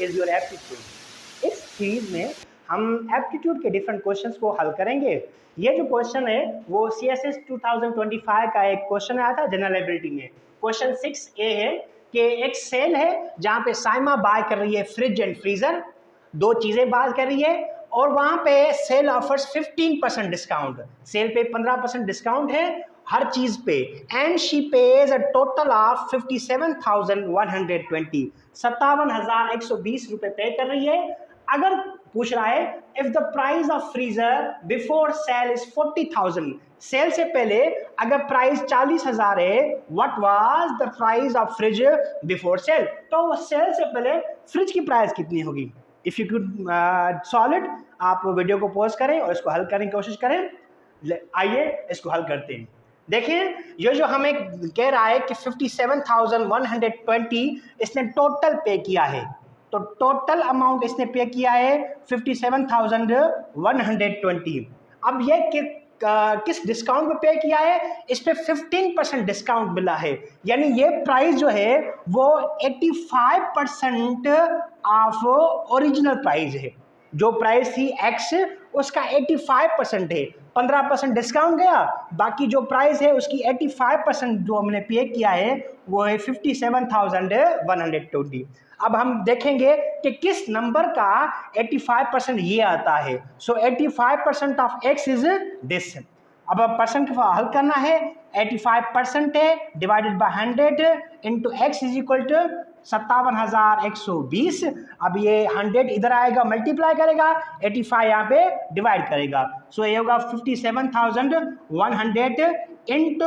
Is your aptitude. इस series में हम एप्टीट्यूड के डिफरेंट क्वेश्चंस को हल करेंगे। ये जो क्वेश्चन है वो CSS 2025 का एक क्वेश्चन आया था जनरल एबिलिटी में। क्वेश्चन 6A है कि एक सेल है जहाँ पे साइमा बाय कर रही है फ्रिज एंड फ्रीजर, दो चीजें बाय कर रही है और वहां पे सेल ऑफर्स 15% डिस्काउंट, सेल पे 15% डिस्काउंट है हर चीज पे, and she page a total of 57,120, 57,120 रुपए पे कर रही है। अगर पूछ रहा है if the price of freezer before sale is 40,000, sale से पहले अगर प्राइस 40,000 है, what was the price of fridge before sale, तो सेल से पहले फ्रिज की प्राइस कितनी होगी। If you could solve it, आप वीडियो को पॉज करें और इसको हल करने की कोशिश करें। आइए इसको हल करते हैं। देखिए ये जो हमें कह रहा है कि 57,120 इसने टोटल पे किया है, तो टोटल अमाउंट इसने पे किया है 57,120। अब ये किस डिस्काउंट पे किया है, इस पे 15% डिस्काउंट मिला है, यानी ये प्राइस जो है वो 85% ऑफ ओरिजिनल प्राइस है। जो प्राइस थी X उसका 85% है, 15% डिस्काउंट गया, बाकी जो प्राइस है उसकी 85% जो हमने पे किया है वो है 57,120। अब हम देखेंगे कि किस नंबर का 85% ये आता है। So 85% of X is this. अब परसेंट का हल करना है, 85% है divided by 100 into X is equal to 57,120। अब ये 100 इधर आएगा, मल्टीप्लाई करेगा, 85 यहाँ पे डिवाइड करेगा, सो ये होगा 57,100 इंटू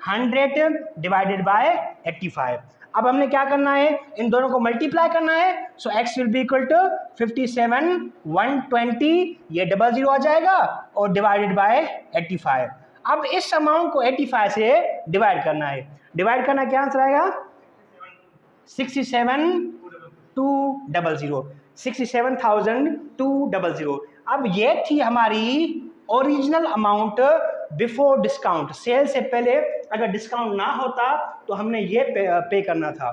100 डिवाइडेड बाय 85। अब हमने क्या करना है, इन दोनों को मल्टीप्लाई करना है, so x will be equal to 57,120, ये 00 आ जाएगा और डिवाइडेड बाय 85। अब इस अमाउंट को 85 से डिवाइड करना है, डिवाइड करना क्या आंसर आएगा 67,200, 67,200। अब ये थी हमारी original amount before discount, sale से पहले अगर डिस्काउंट ना होता तो हमने ये पे करना था।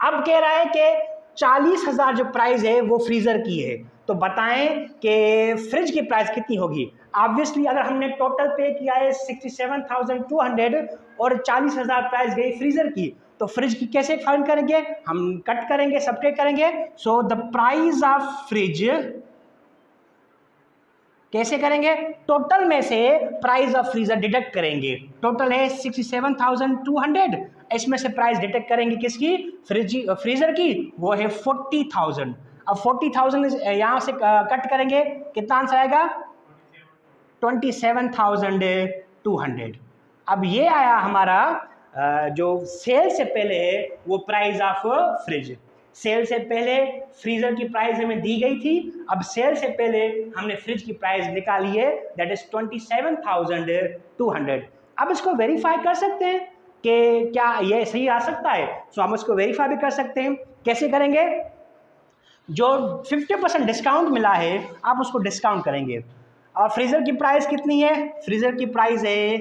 अब कह रहा है कि 40,000 जो प्राइस है वो फ्रीजर की है, तो बताएं कि फ्रिज की प्राइस कितनी होगी। ऑब्वियसली अगर हमने टोटल पे किया है 67,200 और 40,000 प्राइस गई फ्रीजर की, तो फ्रिज की कैसे फाइंड करेंगे, हम कट करेंगे, सब्ट्रैक्ट करेंगे। So the price of fridge कैसे करेंगे, टोटल में से प्राइस ऑफ फ्रीजर डिडक्ट करेंगे। टोटल है 67,200, इसमें से प्राइस डिडक्ट करेंगे किसकी, फ्रीजर की, वो है 40,000। अब 40,000 यहां से कट करेंगे, कितना आंसर आएगा 27,200। अब ये आया हमारा जो सेल से पहले है वो प्राइस ऑफ फ्रिज। सेल से पहले फ्रीजर की प्राइस हमें दी गई थी, अब सेल से पहले हमने फ्रिज की प्राइस निकाली है, दैट इज 27,200। अब इसको वेरीफाई कर सकते हैं कि क्या ये सही आ सकता है, सो हम इसको वेरीफाई भी कर सकते हैं। कैसे करेंगे, जो 50% डिस्काउंट मिला है आप उसको डिस्काउंट करेंगे। और फ्रीजर की प्राइस कितनी है, फ्रीजर की प्राइस है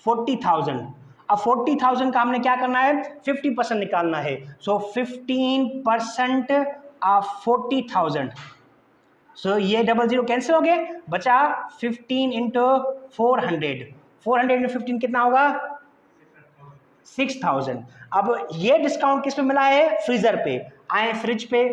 40,000। अब 40,000 का हमने क्या करना है 50% निकालना है, सो 15% ऑफ 40,000, सो ये 00 कैंसिल हो गए, बचा 15 इंटू 400, 400 इंटू 15 कितना होगा 6,000। अब ये डिस्काउंट किस पे मिला है, फ्रीजर पे। आए फ्रिज पे,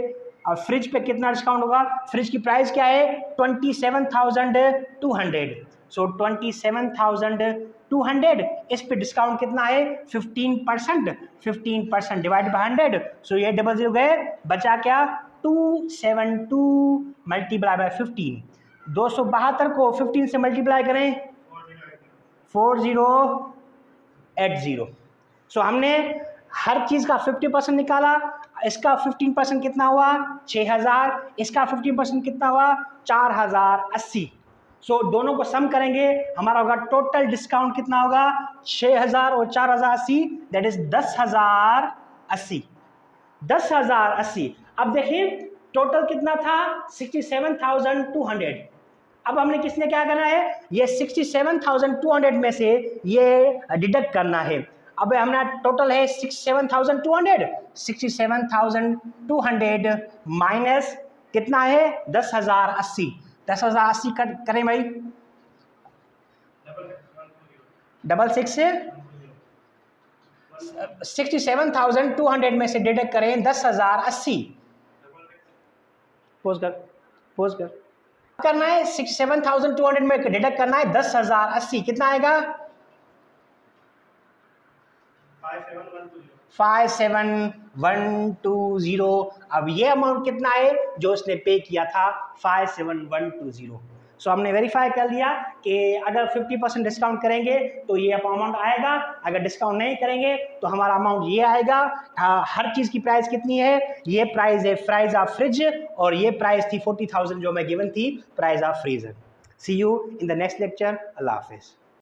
अब फ्रिज पे कितना डिस्काउंट होगा, फ्रिज की प्राइस क्या है 27,200, सो 27,200 इस पे डिस्काउंट कितना है 15%, 15% डिवाइड बाय 100, सो ये 00 गए, बचा क्या 272 मल्टीप्लाई बाय 15, 272 को 15 से मल्टीप्लाई करें 4080। सो हमने हर चीज का 50% निकाला, इसका 15% कितना हुआ 6,000, इसका 15% कितना हुआ 4,080। सो दोनों को सम करेंगे, हमारा होगा टोटल डिस्काउंट कितना होगा 6,000 और 4,080, दैट इज 10,080, 10,080। अब देखिए टोटल कितना था 67,200। अब हमने किसने क्या करना है, ये 67,200 में से ये डिडक्ट करना है। अब हमारा टोटल है 67,200 माइनस कितना है 10,080 10,080 कट करें भाई 67,200 में से डिडक्ट करें 10,080 पोज कर करना है 67,200 में डिडक्ट करना है 10,080 कितना आएगा 57120। अब ये अमाउंट कितना है जो उसने पे किया था 57120। सो हमने वेरीफाई कर लिया कि अगर 50% डिस्काउंट करेंगे तो ये अमाउंट आएगा, अगर डिस्काउंट नहीं करेंगे तो हमारा अमाउंट ये आएगा। हर चीज़ की प्राइस कितनी है, ये प्राइस है प्राइस ऑफ फ्रिज और ये प्राइस थी 40,000 जो मैं गिवन थी price of freezer. See you in the next lecture. अल्लाह हाफिज़।